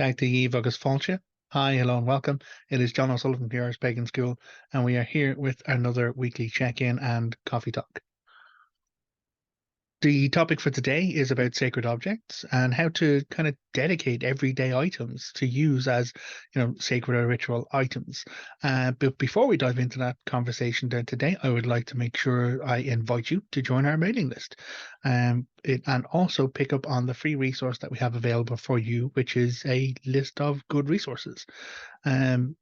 Back to Eve August Fáilte. Hi, hello, and welcome. It is John O'Sullivan from the Irish Pagan School, and we are here with another weekly check-in and coffee talk. The topic for today is about sacred objects and how to kind of dedicate everyday items to use as, sacred or ritual items. But before we dive into that conversation then today, I would like to make sure I invite you to join our mailing list, and also pick up on the free resource that we have available for you, which is a list of good resources.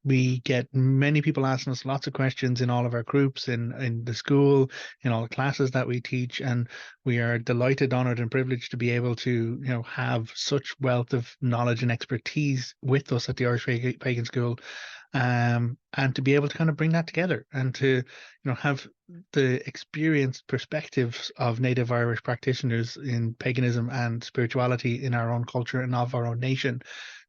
We get many people asking us lots of questions in all of our groups, in the school, in all the classes that we teach, and we are delighted, honored, and privileged to be able to, have such wealth of knowledge and expertise with us at the Irish Pagan School, and to be able to kind of bring that together and to, have the experienced perspectives of native Irish practitioners in paganism and spirituality in our own culture and of our own nation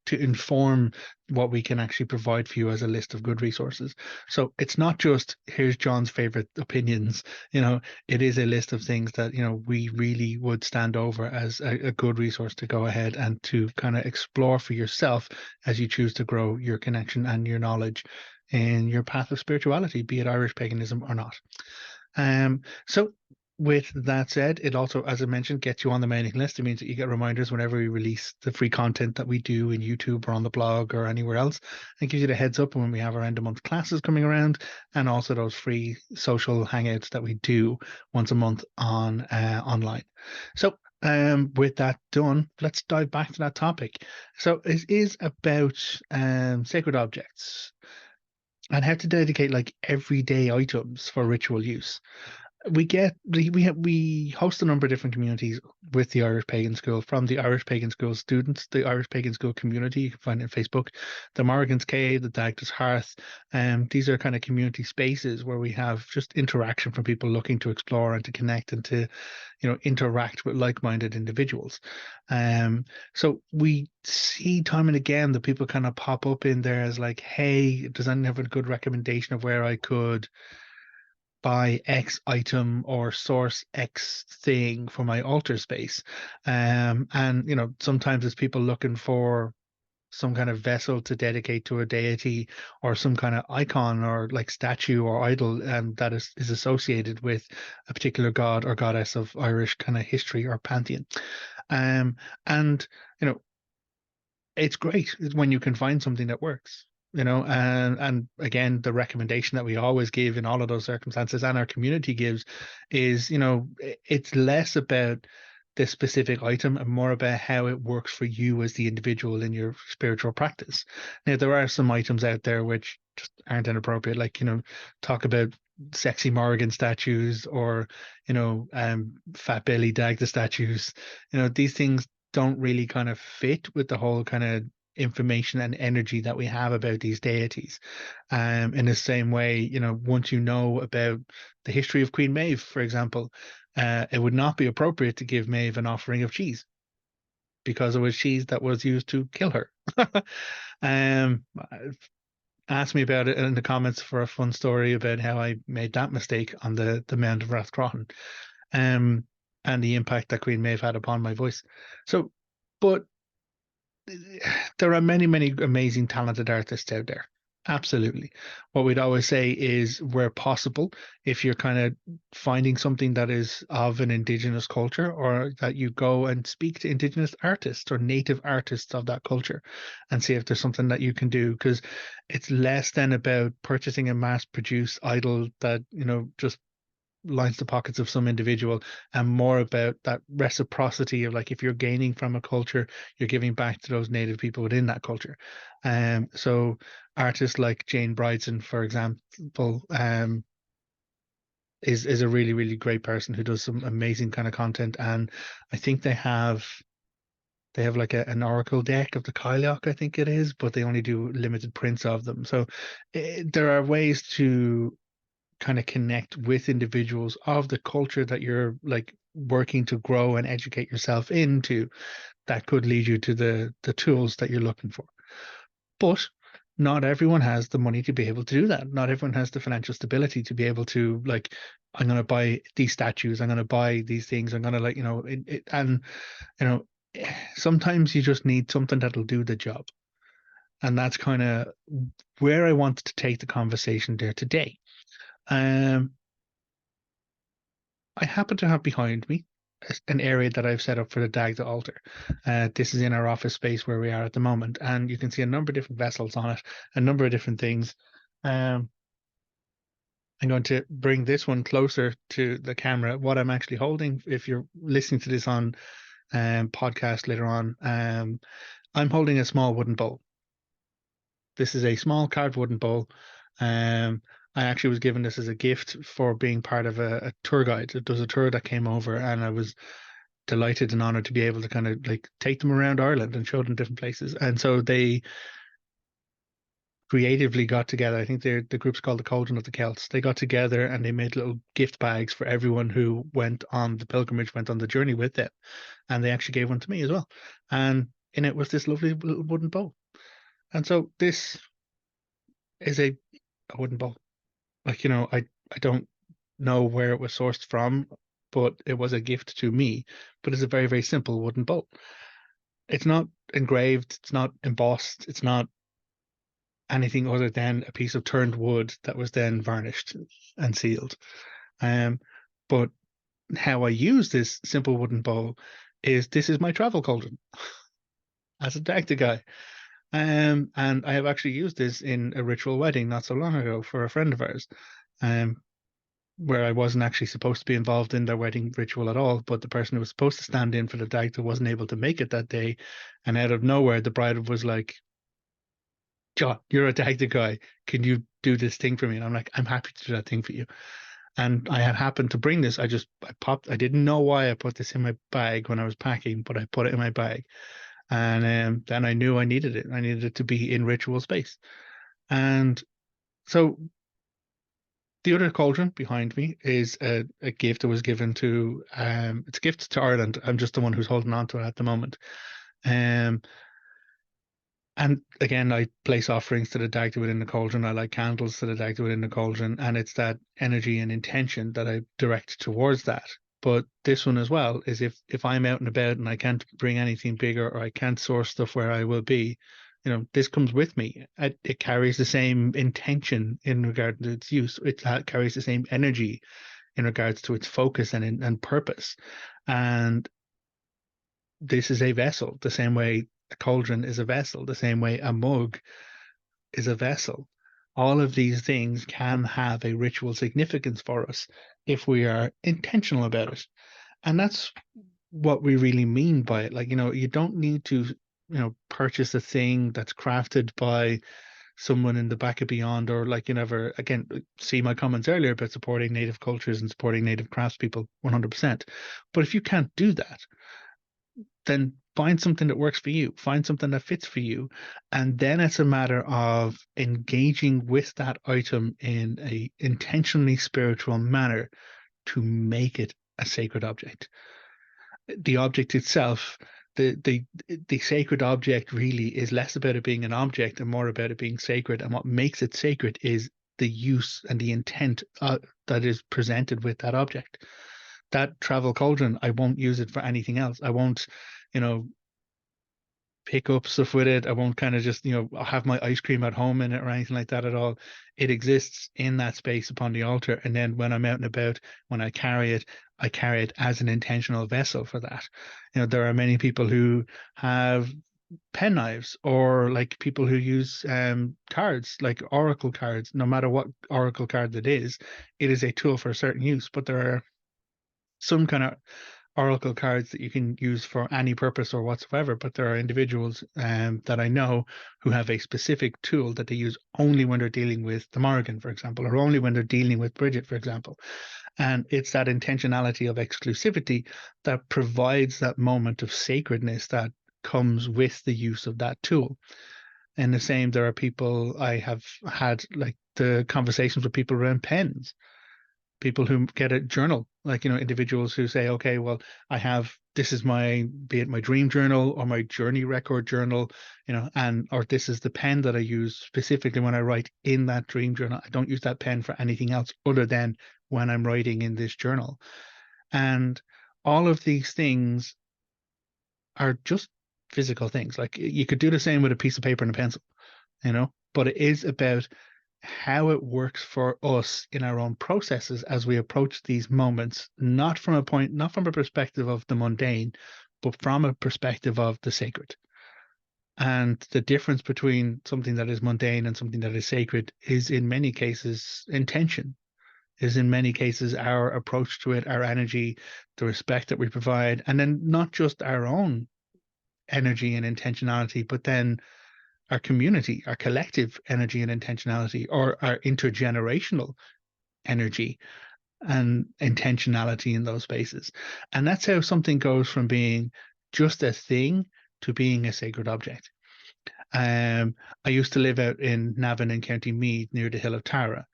to inform what we can actually provide for you as a list of good resources. So it's not just here's John's favorite opinions, it is a list of things that, we really would stand over as a good resource to go ahead and to kind of explore for yourself as you choose to grow your connection and your knowledge in your path of spirituality, be it Irish paganism or not. So with that said, it also, as I mentioned, gets you on the mailing list. It means that you get reminders whenever we release the free content that we do in YouTube or on the blog or anywhere else. It gives you the heads up when we have our end of month classes coming around, and also those free social hangouts that we do once a month on online. So with that done, let's dive back to that topic. So it is about sacred objects and how to dedicate like everyday items for ritual use. We host a number of different communities with the Irish Pagan School, from the Irish Pagan School students, the Irish Pagan School community. You can find it on Facebook, the Morrigan's Cave, the Dagda's Hearth. These are kind of community spaces where we have just interaction from people looking to explore and to connect and to, interact with like-minded individuals. So we see time and again the people kind of pop up in there as like, hey, does anyone have a good recommendation of where I could buy X item or source X thing for my altar space? And sometimes it's people looking for some kind of vessel to dedicate to a deity, or some kind of icon or like statue or idol, that is associated with a particular god or goddess of Irish kind of history or pantheon. And it's great when you can find something that works, and again, the recommendation that we always give in all of those circumstances and our community gives is, it's less about the specific item and more about how it works for you as the individual in your spiritual practice. Now, there are some items out there which just aren't inappropriate, like, talk about sexy Morrigan statues, or, fat belly Dagda statues. These things don't really kind of fit with the whole kind of information and energy that we have about these deities. In the same way, once you know about the history of Queen Maeve, for example, it would not be appropriate to give Maeve an offering of cheese because it was cheese that was used to kill her. um, Ask me about it in the comments for a fun story about how I made that mistake on the Mount of Rathcrohan, and the impact that Queen Maeve had upon my voice. So, but there are many, many amazing, talented artists out there. Absolutely. What we'd always say is, where possible, if you're kind of finding something that is of an indigenous culture, or that you go and speak to indigenous artists or native artists of that culture and see if there's something that you can do, because it's less than about purchasing a mass-produced idol that, just lines the pockets of some individual, and more about that reciprocity of, like, if you're gaining from a culture, you're giving back to those native people within that culture. So artists like Jane Bridson, for example, is a really, really great person who does some amazing kind of content. And I think they have like an oracle deck of the Kyliok, I think it is, but they only do limited prints of them. So there are ways to kind of connect with individuals of the culture that you're like working to grow and educate yourself into, that could lead you to the tools that you're looking for. But not everyone has the money to be able to do that. Not everyone has the financial stability to be able to, like, I'm going to buy these statues, I'm going to buy these things, I'm going to, and sometimes you just need something that'll do the job. And that's kind of where I wanted to take the conversation there today. Um, I happen to have behind me an area that I've set up for the Dagda altar. This is in our office space where we are at the moment, and you can see a number of different vessels on it, a number of different things. Um, I'm going to bring this one closer to the camera. What I'm actually holding, if you're listening to this on podcast later on, I'm holding a small wooden bowl. This is a small carved wooden bowl. Um, I actually was given this as a gift for being part of a tour guide. There was a tour that came over, and I was delighted and honored to be able to kind of like take them around Ireland and show them different places. And so they creatively got together. I think the group's called the Cauldron of the Celts. They got together and they made little gift bags for everyone who went on the pilgrimage, went on the journey with them. And they actually gave one to me as well. And in it was this lovely little wooden bowl. And so this is a wooden bowl. Like, I don't know where it was sourced from, but it was a gift to me. But it's a very, very simple wooden bowl. It's not engraved, it's not embossed, it's not anything other than a piece of turned wood that was then varnished and sealed. Um, but how I use this simple wooden bowl is this is my travel cauldron as a Dagda guy. And I have actually used this in a ritual wedding not so long ago for a friend of ours. Um, where I wasn't actually supposed to be involved in their wedding ritual at all, but the person who was supposed to stand in for the Dagda wasn't able to make it that day. And out of nowhere, the bride was like, John, you're a Dagda guy. Can you do this thing for me? And I'm like, I'm happy to do that thing for you. And I had happened to bring this. I didn't know why I put this in my bag when I was packing, but I put it in my bag. And then I knew I needed it. I needed it to be in ritual space. And so the other cauldron behind me is a gift that was given to, it's a gift to Ireland. I'm just the one who's holding on to it at the moment. Um, And again, I place offerings to the Dagda within the cauldron. I light candles to the Dagda within the cauldron, and it's that energy and intention that I direct towards that. But this one as well is if I'm out and about and I can't bring anything bigger or I can't source stuff where I will be, this comes with me. It carries the same intention in regard to its use. It carries the same energy in regards to its focus and purpose. And this is a vessel, the same way a cauldron is a vessel, the same way a mug is a vessel. All of these things can have a ritual significance for us if we are intentional about it. And that's what we really mean by it. Like, you don't need to, purchase a thing that's crafted by someone in the back of beyond, or like you never again see my comments earlier about supporting native cultures and supporting native craftspeople 100%. But if you can't do that, then find something that works for you, find something that fits for you. And then it's a matter of engaging with that item in a intentionally spiritual manner to make it a sacred object. The object itself, the sacred object really is less about it being an object and more about it being sacred. And what makes it sacred is the use and the intent that is presented with that object. That travel cauldron, I won't use it for anything else. I won't, you know, pick up stuff with it. I won't kind of just, have my ice cream at home in it or anything like that at all. It exists in that space upon the altar. And then when I'm out and about, when I carry it as an intentional vessel for that. There are many people who have pen knives or like people who use cards, like oracle cards. No matter what oracle card it is a tool for a certain use. But there are some kind of oracle cards that you can use for any purpose or whatsoever, but there are individuals that I know who have a specific tool that they use only when they're dealing with the Morrigan, for example, or only when they're dealing with Bridget, for example. And it's that intentionality of exclusivity that provides that moment of sacredness that comes with the use of that tool. And the same, there are people I have had like the conversations with people around pens, people who get a journal, like, individuals who say, okay, well, this is be it my dream journal or my journey record journal, or this is the pen that I use specifically when I write in that dream journal. I don't use that pen for anything else other than when I'm writing in this journal. And all of these things are just physical things. Like you could do the same with a piece of paper and a pencil. but it is about how it works for us in our own processes as we approach these moments, not from a perspective of the mundane, but from a perspective of the sacred. And the difference between something that is mundane and something that is sacred is in many cases intention, is in many cases our approach to it, our energy, the respect that we provide, and then not just our own energy and intentionality, but then our community, our collective energy and intentionality, or our intergenerational energy and intentionality in those spaces. And that's how something goes from being just a thing to being a sacred object. I used to live out in Navan in County Meath near the Hill of Tara.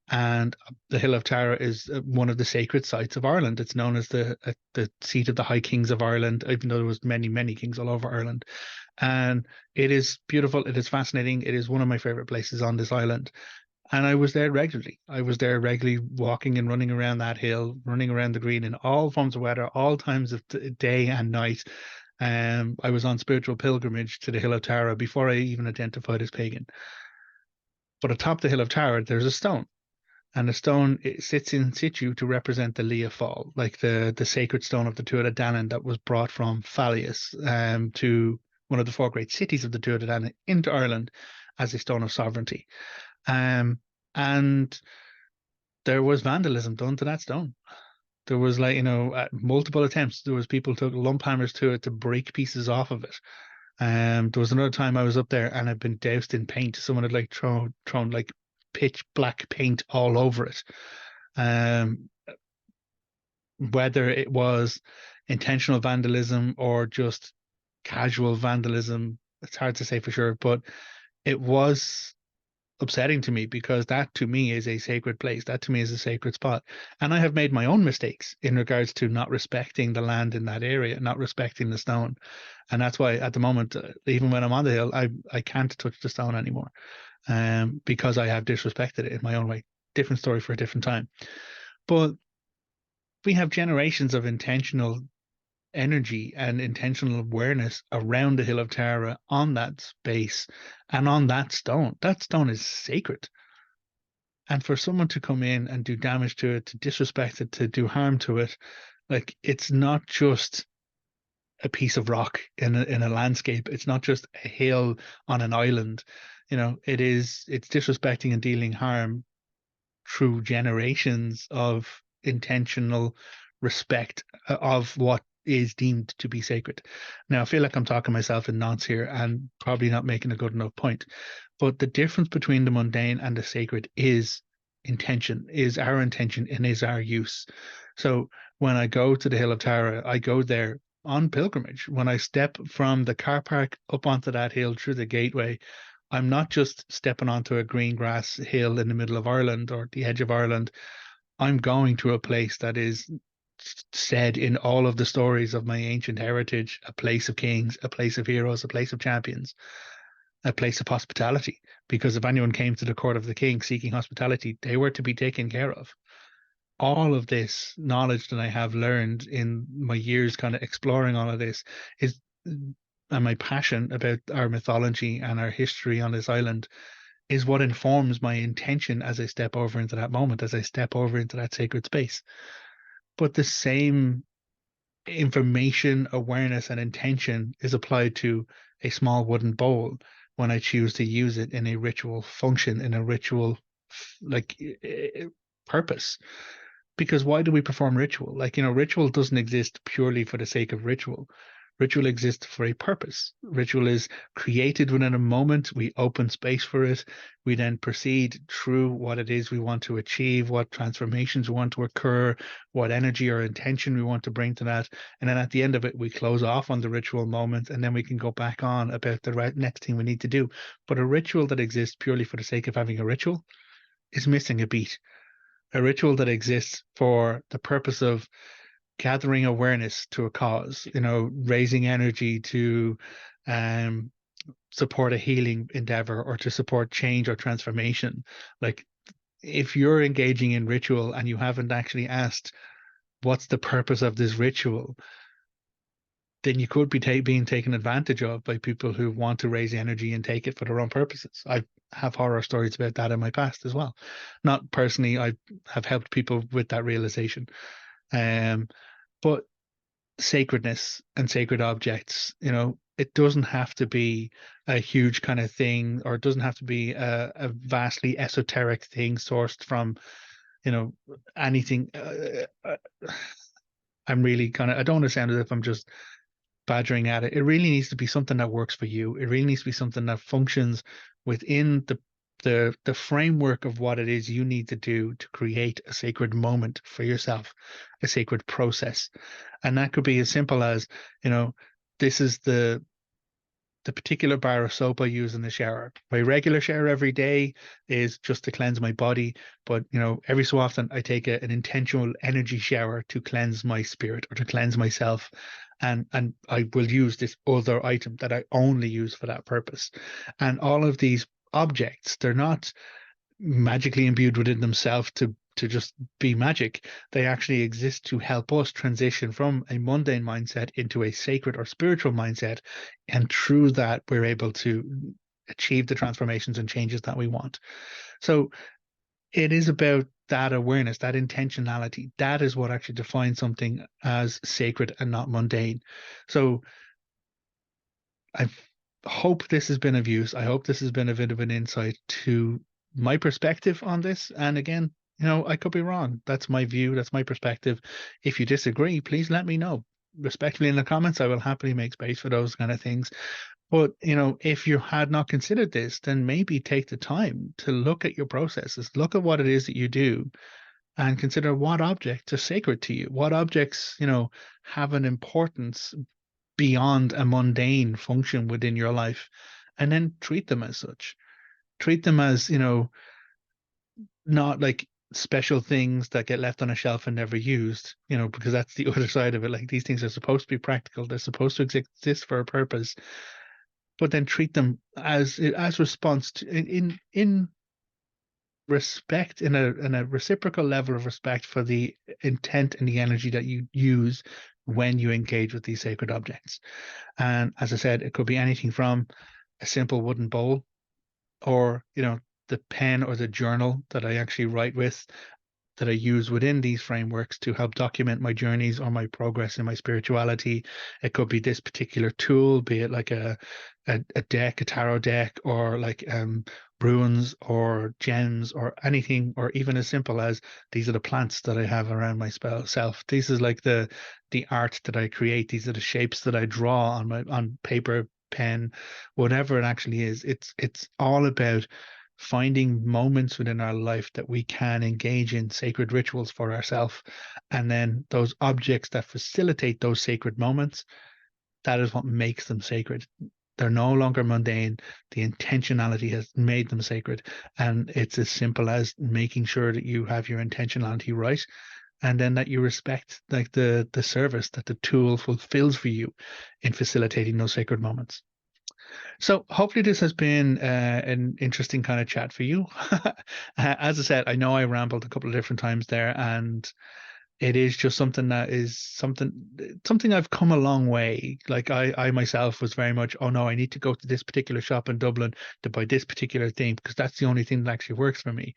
And the Hill of Tara is one of the sacred sites of Ireland. It's known as the seat of the High Kings of Ireland, even though there was many, many kings all over Ireland. And it is beautiful. It is fascinating. It is one of my favorite places on this island. And I was there regularly. I was there regularly walking and running around that hill, running around the green in all forms of weather, all times of day and night. I was on spiritual pilgrimage to the Hill of Tara before I even identified as pagan. But atop the Hill of Tara, there's a stone. And the stone, it sits in situ to represent the Lia Fall, like the sacred stone of the Tuatha De Danann that was brought from Fallius to one of the four great cities of the Tuatha De Danann into Ireland as a stone of sovereignty. Um, and there was vandalism done to that stone. There was multiple attempts. There was people took lump hammers to it to break pieces off of it. There was another time I was up there and I'd been doused in paint. Someone had thrown like pitch black paint all over it. Um, whether it was intentional vandalism or just casual vandalism, it's hard to say for sure, but it was upsetting to me because that to me is a sacred place. That to me is a sacred spot. And I have made my own mistakes in regards to not respecting the land in that area, not respecting the stone. And that's why at the moment, even when I'm on the hill, I can't touch the stone anymore because I have disrespected it in my own way. Different story for a different time. But we have generations of intentional energy and intentional awareness around the Hill of Tara on that space and on that stone. That stone is sacred. And for someone to come in and do damage to it, to disrespect it, to do harm to it, like it's not just a piece of rock in a landscape. It's not just a hill on an island. It's disrespecting and dealing harm through generations of intentional respect of what is deemed to be sacred. Now, I feel like I'm talking myself in knots here and probably not making a good enough point. But the difference between the mundane and the sacred is intention, is our intention, and is our use. So when I go to the Hill of Tara, I go there on pilgrimage. When I step from the car park up onto that hill through the gateway, I'm not just stepping onto a green grass hill in the middle of Ireland or the edge of Ireland. I'm going to a place that is said in all of the stories of my ancient heritage, a place of kings, a place of heroes, a place of champions, a place of hospitality. Because if anyone came to the court of the king seeking hospitality, they were to be taken care of. All of this knowledge that I have learned in my years kind of exploring all of this is and my passion about our mythology and our history on this island is what informs my intention as I step over into that moment, as I step over into that sacred space. But the same information, awareness, and intention is applied to a small wooden bowl when I choose to use it in a ritual function, in a ritual like purpose. Because why do we perform ritual? Ritual doesn't exist purely for the sake of ritual. Ritual exists for a purpose. Ritual is created within a moment. We open space for it. We then proceed through what it is we want to achieve, what transformations we want to occur, what energy or intention we want to bring to that. And then at the end of it, we close off on the ritual moment and then we can go back on about the next thing we need to do. But a ritual that exists purely for the sake of having a ritual is missing a beat. A ritual that exists for the purpose of gathering awareness to a cause, raising energy to um, support a healing endeavor or to support change or transformation. Like if you're engaging in ritual and you haven't actually asked, what's the purpose of this ritual? then you could be being taken advantage of by people who want to raise energy and take it for their own purposes. I have horror stories about that in my past as well. Not personally, I have helped people with that realization. But sacredness and sacred objects, it doesn't have to be a huge kind of thing, or it doesn't have to be a vastly esoteric thing sourced from, anything. I'm really I don't want to sound as if I'm just badgering at it. It really needs to be something that works for you. It really needs to be something that functions within the framework of what it is you need to do to create a sacred moment for yourself, a sacred process. And that could be as simple as, this is the particular bar of soap I use in the shower. My regular shower every day is just to cleanse my body, but every so often I take an intentional energy shower to cleanse my spirit or to cleanse myself, and I will use this other item that I only use for that purpose. And all of these objects, they're not magically imbued within themselves to just be magic. They actually exist to help us transition from a mundane mindset into a sacred or spiritual mindset. And through that, we're able to achieve the transformations and changes that we want. So it is about that awareness, that intentionality. That is what actually defines something as sacred and not mundane. So I hope this has been of use. I hope this has been a bit of an insight to my perspective on this. And again, I could be wrong. That's my view. That's my perspective. If you disagree, please let me know. Respectfully in the comments, I will happily make space for those kind of things. But, if you had not considered this, then maybe take the time to look at your processes, look at what it is that you do, and consider what objects are sacred to you, what objects, have an importance beyond a mundane function within your life, and then treat them as such. Treat them as, not like special things that get left on a shelf and never used, because that's the other side of it. Like, these things are supposed to be practical, they're supposed to exist for a purpose, but then treat them as response to, in respect, in a reciprocal level of respect for the intent and the energy that you use when you engage with these sacred objects. And as I said, it could be anything from a simple wooden bowl, or the pen or the journal that I actually write with, that I use within these frameworks to help document my journeys or my progress in my spirituality. It could be this particular tool, be it like a deck, a tarot deck, or like runes or gems or anything, or even as simple as, these are the plants that I have around my self. This is like the art that I create. These are the shapes that I draw on paper, pen, whatever it actually is. It's all about finding moments within our life that we can engage in sacred rituals for ourselves. And then those objects that facilitate those sacred moments, that is what makes them sacred. They're no longer mundane. The intentionality has made them sacred. And it's as simple as making sure that you have your intentionality right, and then that you respect like the service that the tool fulfills for you in facilitating those sacred moments. So hopefully this has been an interesting kind of chat for you. As I said, I know I rambled a couple of different times there, and it is just something that is something I've come a long way. Like, I myself was very much, oh no, I need to go to this particular shop in Dublin to buy this particular thing because that's the only thing that actually works for me.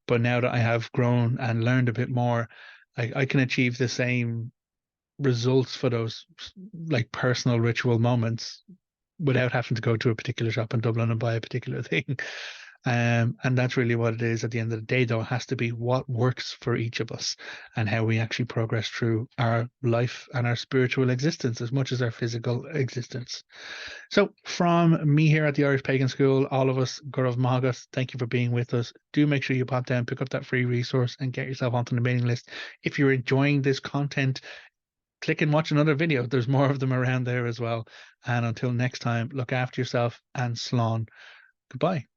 But now that I have grown and learned a bit more, I can achieve the same results for those like personal ritual moments without having to go to a particular shop in Dublin and buy a particular thing. And that's really what it is at the end of the day, though. It has to be what works for each of us and how we actually progress through our life and our spiritual existence as much as our physical existence. So from me here at the Irish Pagan School, all of us, Gurav Mahagas, thank you for being with us. Do make sure you pop down, pick up that free resource and get yourself onto the mailing list. If you're enjoying this content, click and watch another video. There's more of them around there as well. And until next time, look after yourself and slán. Goodbye.